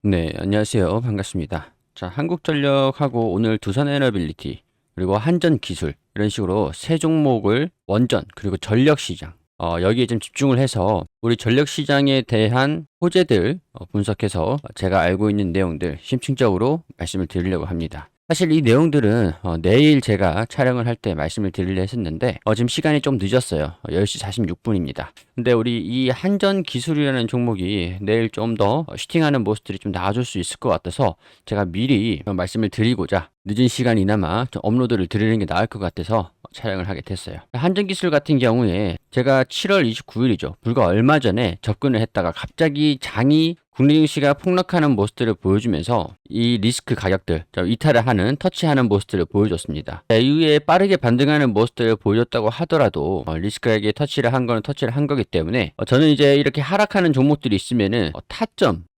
네, 안녕하세요. 반갑습니다. 자, 한국전력하고 오늘 두산에너빌리티, 그리고 한전기술, 이런 식으로 세 종목을 원전, 그리고 전력시장, 여기에 좀 집중을 해서 우리 전력시장에 대한 호재들 분석해서 제가 알고 있는 내용들 심층적으로 말씀을 드리려고 합니다. 사실 이 내용들은 내일 제가 촬영을 할 때 말씀을 드리려 했었는데 지금 시간이 좀 늦었어요. 10시 46분입니다. 근데 우리 이 한전기술이라는 종목이 내일 좀 더 슈팅하는 모습들이 좀 나아질 수 있을 것 같아서 제가 미리 말씀을 드리고자 늦은 시간이나마 좀 업로드를 드리는 게 나을 것 같아서 촬영을 하게 됐어요. 한전기술 같은 경우에 제가 7월 29일이죠. 불과 얼마 전에 접근을 했다가 갑자기 장이 국내 증시가 폭락하는 모습들을 보여주면서 이 리스크 가격들, 이탈을 하는, 터치하는 모습들을 보여줬습니다. 이후에 빠르게 반등하는 모습들을 보여줬다고 하더라도 리스크 가격에 터치를 한 거는 터치를 한 거기 때문에 저는 이제 이렇게 하락하는 종목들이 있으면은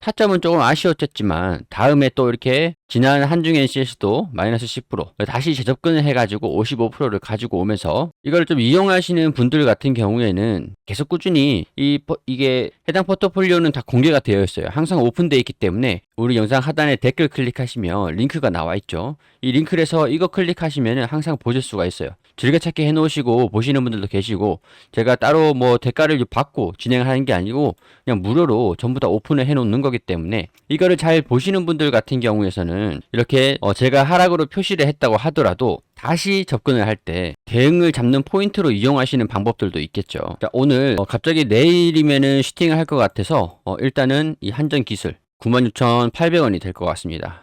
타점은 조금 아쉬웠겠지만 다음에 또 이렇게 지난 한중 NC에서도 마이너스 10% 다시 재접근을 해가지고 55%를 가지고 오면서 이걸 좀 이용하시는 분들 같은 경우에는 계속 꾸준히 이게 해당 포트폴리오는 다 공개가 되어 있어요. 항상 오픈되어 있기 때문에 우리 영상 하단에 댓글 클릭하시면 링크가 나와 있죠. 이 링크를 해서 이거 클릭하시면 항상 보실 수가 있어요. 즐겨찾기 해놓으시고 보시는 분들도 계시고 제가 따로 뭐 대가를 받고 진행하는 게 아니고 그냥 무료로 전부 다 오픈을 해놓는 거기 때문에 이거를 잘 보시는 분들 같은 경우에서는 이렇게 제가 하락으로 표시를 했다고 하더라도 다시 접근을 할 때 대응을 잡는 포인트로 이용하시는 방법들도 있겠죠. 자, 오늘 갑자기 내일이면은 슈팅을 할 것 같아서 일단은 이 한전기술 96,800원이 될 것 같습니다.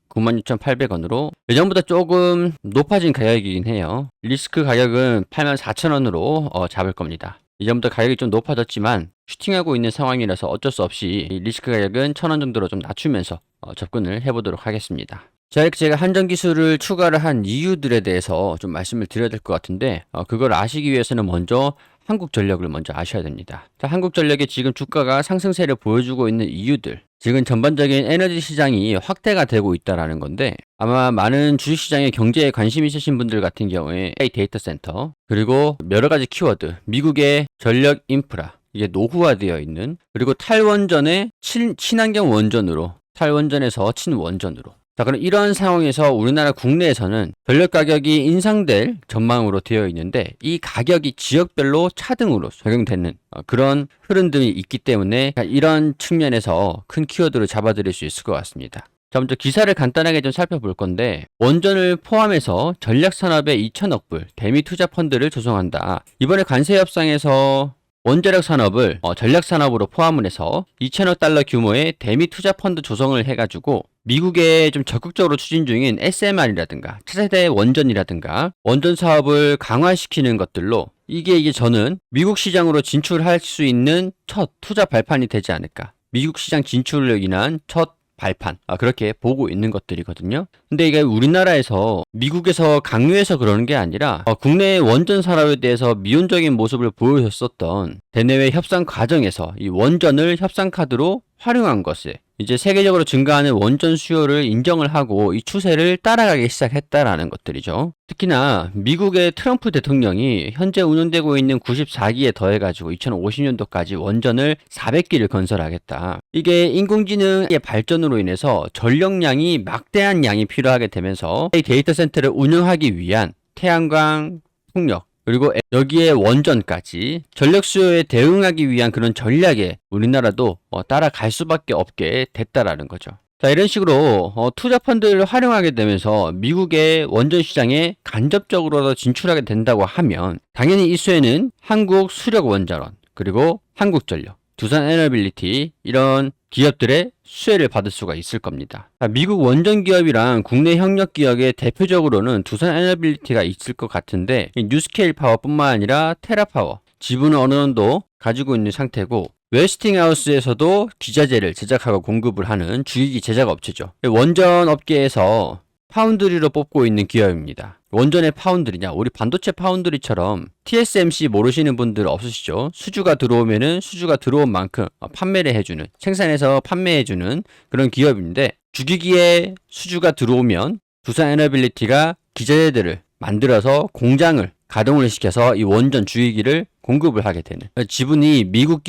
96,800원으로 예전보다 조금 높아진 가격이긴 해요. 리스크 가격은 84,000원으로 잡을 겁니다. 이전부터 가격이 좀 높아졌지만 슈팅하고 있는 상황이라서 어쩔 수 없이 리스크 가격은 1,000원 정도로 좀 낮추면서 접근을 해보도록 하겠습니다. 제가 한전기술을 추가를 한 이유들에 대해서 좀 말씀을 드려야 될 것 같은데 그걸 아시기 위해서는 먼저 한국전력을 먼저 아셔야 됩니다. 자, 한국전력의 지금 주가가 상승세를 보여주고 있는 이유들, 지금 전반적인 에너지 시장이 확대가 되고 있다라는 건데 아마 많은 주식시장에 경제에 관심 있으신 분들 같은 경우에 AI 데이터 센터 그리고 여러 가지 키워드, 미국의 전력 인프라 이게 노후화되어 있는, 그리고 탈원전의 친환경 원전으로, 탈원전에서 친원전으로. 자, 그럼 이런 상황에서 우리나라 국내에서는 전력 가격이 인상될 전망으로 되어 있는데 이 가격이 지역별로 차등으로 적용되는 그런 흐름들이 있기 때문에 이런 측면에서 큰 키워드를 잡아드릴 수 있을 것 같습니다. 자, 먼저 기사를 간단하게 좀 살펴볼 건데 원전을 포함해서 전략산업에 2천억 불 대미 투자 펀드를 조성한다. 이번에 관세 협상에서 원자력 산업을 전략 산업으로 포함을 해서 2천억 달러 규모의 대미 투자 펀드 조성을 해가지고 미국에 좀 적극적으로 추진 중인 SMR이라든가 차세대 원전이라든가 원전 사업을 강화시키는 것들로 이게 저는 미국 시장으로 진출할 수 있는 첫 투자 발판이 되지 않을까. 미국 시장 진출로 인한 첫 발판, 그렇게 보고 있는 것들이거든요. 근데 이게 우리나라에서 미국에서 강요해서 그러는 게 아니라 국내 원전 산업에 대해서 미온적인 모습을 보여줬었던 대내외 협상 과정에서 이 원전을 협상 카드로 활용한 것에 이제 세계적으로 증가하는 원전 수요를 인정을 하고 이 추세를 따라가기 시작했다라는 것들이죠. 특히나 미국의 트럼프 대통령이 현재 운영되고 있는 94기에 더해가지고 2050년도까지 원전을 400기를 건설하겠다. 이게 인工지능의 발전으로 인해서 전력량이 막대한 양이 필요하게 되면서 이 데이터 센터를 운영하기 위한 태양광, 풍력, 그리고 여기에 원전까지 전력 수요에 대응하기 위한 그런 전략에 우리나라도 따라갈 수밖에 없게 됐다라는 거죠. 자, 이런 식으로 투자 펀드를 활용하게 되면서 미국의 원전 시장에 간접적으로 진출하게 된다고 하면 당연히 이 수혜는 한국 수력 원자론 그리고 한국전력, 두산에너빌리티 이런 기업들의 수혜를 받을 수가 있을 겁니다. 미국 원전 기업이랑 국내 협력 기업의 대표적으로는 두산에너빌리티가 있을 것 같은데 뉴스케일 파워뿐만 아니라 테라파워 지분을 어느 정도 가지고 있는 상태고 웨스팅하우스에서도 기자재를 제작하고 공급을 하는 주기기 제작 업체죠. 원전 업계에서 파운드리로 뽑고 있는 기업입니다. 원전의 파운드리냐? 우리 반도체 파운드리처럼 TSMC 모르시는 분들 없으시죠? 수주가 들어오면은 수주가 들어온 만큼 판매를 해주는, 생산해서 판매해주는 그런 기업인데 주기기에 수주가 들어오면 두산에너빌리티가 기자재들을 만들어서 공장을 가동을 시켜서 이 원전 주기기를 공급을 하게 되는 지분이 미국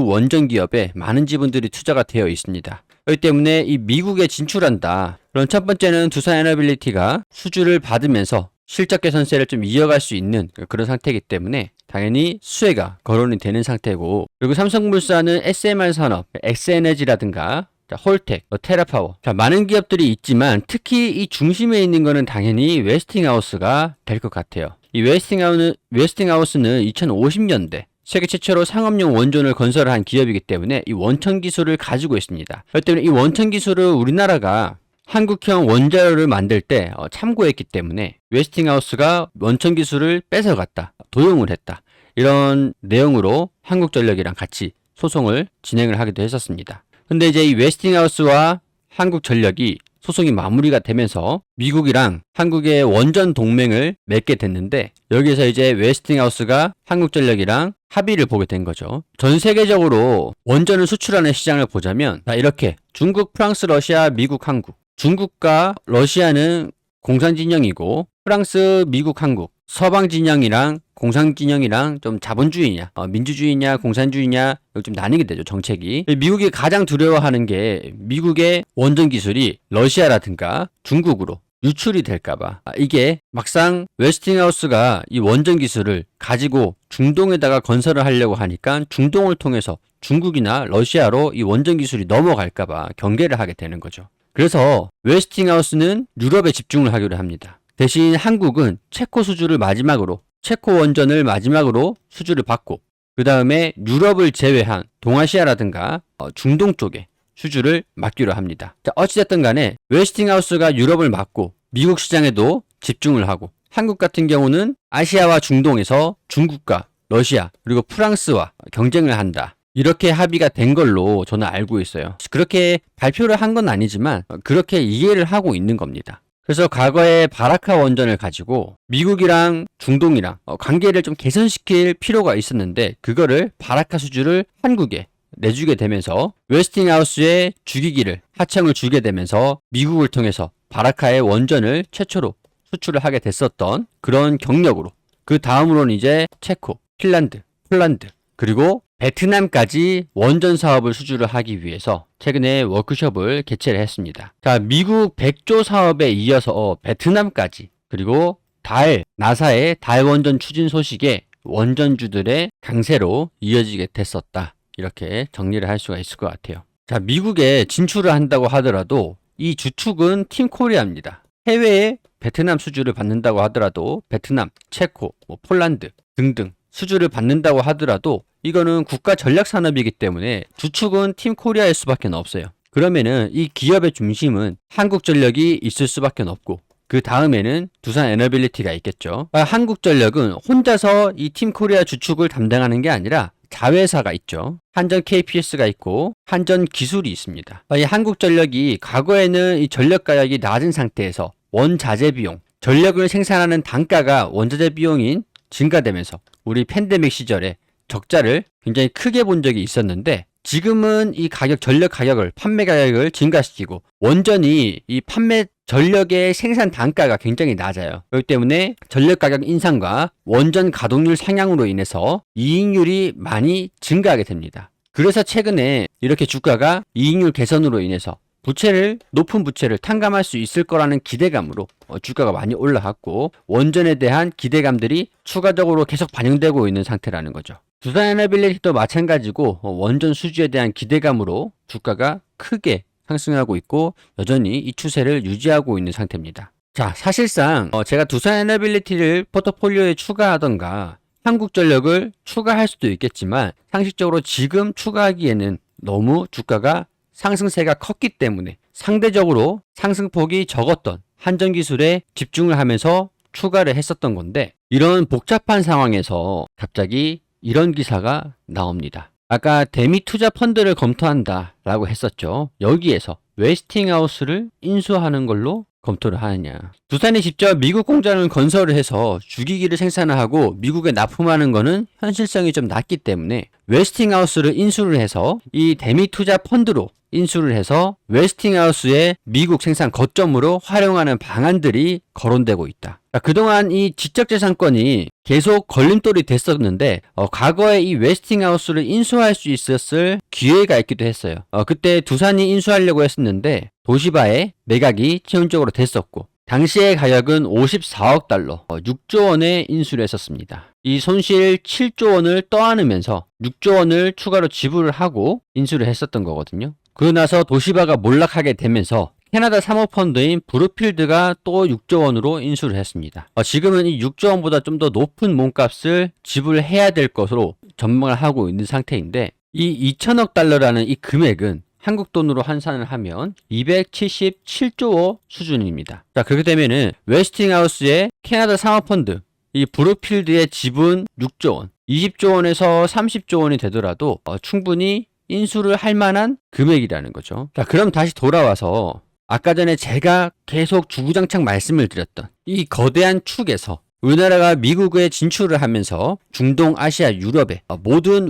원전 기업에 많은 지분들이 투자가 되어 있습니다. 그렇기 때문에 이 미국에 진출한다. 그럼 첫 번째는 두산에너빌리티가 수주를 받으면서 실적 개선세를 좀 이어갈 수 있는 그런 상태이기 때문에 당연히 수혜가 거론이 되는 상태고, 그리고 삼성물산은 SMR 산업, 엑스에너지라든가 홀텍, 테라파워, 많은 기업들이 있지만 특히 이 중심에 있는 거는 당연히 웨스팅하우스가 될 것 같아요. 이 웨스팅하우스는 2050년대 세계 최초로 상업용 원전을 건설한 기업이기 때문에 이 원천 기술을 가지고 있습니다. 그렇기 때문에 이 원천 기술을 우리나라가 한국형 원자로를 만들 때 참고했기 때문에 웨스팅하우스가 원천 기술을 뺏어갔다, 도용을 했다, 이런 내용으로 한국전력이랑 같이 소송을 진행을 하기도 했었습니다. 근데 이제 이 웨스팅하우스와 한국전력이 소송이 마무리가 되면서 미국이랑 한국의 원전 동맹을 맺게 됐는데, 여기에서 이제 웨스팅하우스가 한국전력이랑 합의를 보게 된 거죠. 전 세계적으로 원전을 수출하는 시장을 보자면 이렇게 중국, 프랑스, 러시아, 미국, 한국. 중국과 러시아는 공산 진영이고, 프랑스, 미국, 한국, 서방 진영이랑 공산 진영이랑 좀 자본주의냐, 민주주의냐, 공산주의냐, 여기 좀 나뉘게 되죠, 정책이. 미국이 가장 두려워하는 게 미국의 원전 기술이 러시아라든가 중국으로 유출이 될까봐. 이게 막상 웨스팅하우스가 이 원전 기술을 가지고 중동에다가 건설을 하려고 하니까 중동을 통해서 중국이나 러시아로 이 원전 기술이 넘어갈까봐 경계를 하게 되는 거죠. 그래서 웨스팅하우스는 유럽에 집중을 하기로 합니다. 대신 한국은 체코 수주를 마지막으로, 체코 원전을 마지막으로 수주를 받고, 그 다음에 유럽을 제외한 동아시아라든가 중동 쪽에 수주를 맡기로 합니다. 자, 어찌됐든 간에 웨스팅하우스가 유럽을 맡고 미국 시장에도 집중을 하고, 한국 같은 경우는 아시아와 중동에서 중국과 러시아 그리고 프랑스와 경쟁을 한다, 이렇게 합의가 된 걸로 저는 알고 있어요. 그렇게 발표를 한 건 아니지만 그렇게 이해를 하고 있는 겁니다. 그래서 과거에 바라카 원전을 가지고 미국이랑 중동이랑 관계를 좀 개선시킬 필요가 있었는데, 그거를 바라카 수주를 한국에 내주게 되면서 웨스팅하우스의 주기기를 하청을 주게 되면서 미국을 통해서 바라카의 원전을 최초로 수출을 하게 됐었던 그런 경력으로, 그 다음으로는 이제 체코, 핀란드, 폴란드, 그리고 베트남까지 원전 사업을 수주를 하기 위해서 최근에 워크숍을 개최를 했습니다. 자, 미국 100조 사업에 이어서 베트남까지, 그리고 나사의 달 원전 추진 소식에 원전주들의 강세로 이어지게 됐었다, 이렇게 정리를 할 수가 있을 것 같아요. 자, 미국에 진출을 한다고 하더라도 이 주축은 팀 코리아입니다. 해외에 베트남 수주를 받는다고 하더라도 베트남, 체코, 폴란드 등등 수주를 받는다고 하더라도 이거는 국가 전략 산업이기 때문에 주축은 팀 코리아일 수밖에 없어요. 그러면은 이 기업의 중심은 한국전력이 있을 수밖에 없고, 그 다음에는 두산에너빌리티가 있겠죠. 한국전력은 혼자서 이 팀 코리아 주축을 담당하는 게 아니라 자회사가 있죠. 한전 KPS가 있고 한전 기술이 있습니다. 이 한국전력이 과거에는 이 전력 가격이 낮은 상태에서 원자재 비용, 전력을 생산하는 단가가 원자재 비용인 증가되면서 우리 팬데믹 시절에 적자를 굉장히 크게 본 적이 있었는데, 지금은 이 전력 가격을, 판매 가격을 증가시키고 원전이 이 전력의 생산 단가가 굉장히 낮아요. 그렇기 때문에 전력 가격 인상과 원전 가동률 상향으로 인해서 이익률이 많이 증가하게 됩니다. 그래서 최근에 이렇게 주가가 이익률 개선으로 인해서 높은 부채를 탕감할 수 있을 거라는 기대감으로 주가가 많이 올라갔고, 원전에 대한 기대감들이 추가적으로 계속 반영되고 있는 상태라는 거죠. 두산에너빌리티도 마찬가지고 원전 수주에 대한 기대감으로 주가가 크게 상승하고 있고 여전히 이 추세를 유지하고 있는 상태입니다. 자, 사실상 제가 두산에너빌리티를 포트폴리오에 추가하던가 한국전력을 추가할 수도 있겠지만, 상식적으로 지금 추가하기에는 너무 주가가 상승세가 컸기 때문에 상대적으로 상승폭이 적었던 한전기술에 집중을 하면서 추가를 했었던 건데, 이런 복잡한 상황에서 갑자기 이런 기사가 나옵니다. 아까 대미 투자 펀드를 검토한다 라고 했었죠. 여기에서 웨스팅하우스를 인수하는 걸로 검토를 하느냐. 두산이 직접 미국 공장을 건설을 해서 주기기를 생산하고 미국에 납품하는 거는 현실성이 좀 낮기 때문에 웨스팅하우스를 인수를 해서 이 대미 투자 펀드로 인수를 해서 웨스팅하우스의 미국 생산 거점으로 활용하는 방안들이 거론되고 있다. 그동안 이 지적재산권이 계속 걸림돌이 됐었는데 과거에 이 웨스팅하우스를 인수할 수 있었을 기회가 있기도 했어요. 그때 두산이 인수하려고 했었는데 도시바의 매각이 최종적으로 됐었고 당시의 가격은 54억 달러, 6조 원에 인수를 했었습니다. 이 손실 7조 원을 떠안으면서 6조 원을 추가로 지불을 하고 인수를 했었던 거거든요. 그러고 나서 도시바가 몰락하게 되면서 캐나다 사모펀드인 브루필드가 또 6조 원으로 인수를 했습니다. 지금은 이 6조 원보다 좀 더 높은 몸값을 지불해야 될 것으로 전망을 하고 있는 상태인데 이 2천억 달러라는 이 금액은 한국 돈으로 환산을 하면 277조 수준입니다. 자, 그렇게 되면은 웨스팅하우스의 캐나다 사모펀드, 이 브루필드의 지분 6조 원, 20조 원에서 30조 원이 되더라도 충분히 인수를 할 만한 금액이라는 거죠. 자, 그럼 다시 돌아와서 아까 전에 제가 계속 주구장창 말씀을 드렸던 이 거대한 축에서 우리나라가 미국에 진출을 하면서 중동, 아시아, 유럽의 모든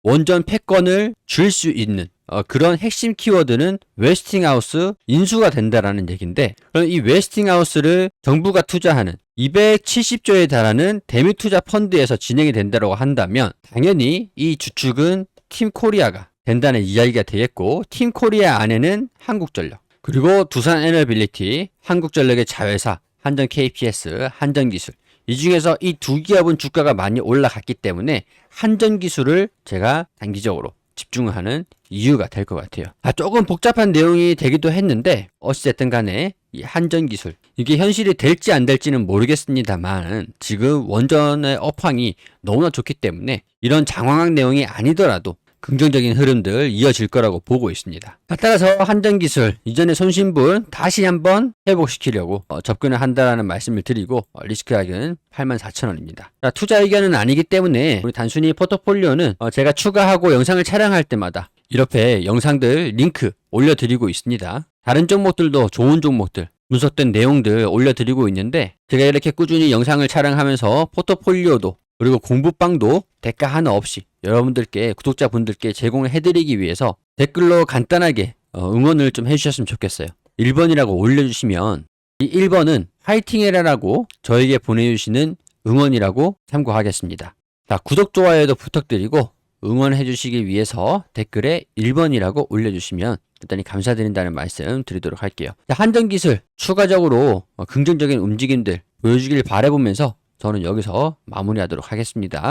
원전 패권을 줄 수 있는 그런 핵심 키워드는 웨스팅하우스 인수가 된다라는 얘기인데, 그럼 이 웨스팅하우스를 정부가 투자하는 270조에 달하는 대미 투자 펀드에서 진행이 된다고 한다면 당연히 이 주축은 팀 코리아가 된다는 이야기가 되겠고, 팀 코리아 안에는 한국전력, 그리고 두산 에너빌리티, 한국전력의 자회사, 한전 KPS, 한전기술, 이 중에서 이 두 기업은 주가가 많이 올라갔기 때문에 한전기술을 제가 단기적으로 집중하는 이유가 될 것 같아요. 조금 복잡한 내용이 되기도 했는데 어찌됐든 간에 이 한전기술, 이게 현실이 될지 안 될지는 모르겠습니다만 지금 원전의 업황이 너무나 좋기 때문에 이런 장황한 내용이 아니더라도 긍정적인 흐름들 이어질 거라고 보고 있습니다. 따라서 한전기술 이전의 손실분 다시 한번 회복시키려고 접근을 한다라는 말씀을 드리고 리스크 가격은 84,000원입니다. 투자 의견은 아니기 때문에 우리 단순히 포트폴리오는 제가 추가하고 영상을 촬영할 때마다 이렇게 영상들 링크 올려드리고 있습니다. 다른 종목들도 좋은 종목들, 분석된 내용들 올려드리고 있는데 제가 이렇게 꾸준히 영상을 촬영하면서 포트폴리오도 그리고 공부방도 대가 하나 없이 여러분들께, 구독자분들께 제공을 해드리기 위해서 댓글로 간단하게 응원을 좀 해주셨으면 좋겠어요. 1번이라고 올려주시면 이 1번은 화이팅해라라고 저에게 보내주시는 응원이라고 참고하겠습니다. 자, 구독, 좋아요도 부탁드리고 응원해 주시기 위해서 댓글에 1번이라고 올려주시면 대단히 감사드린다는 말씀 드리도록 할게요. 자, 한전기술 추가적으로 긍정적인 움직임들 보여주길 바라보면서 저는 여기서 마무리하도록 하겠습니다.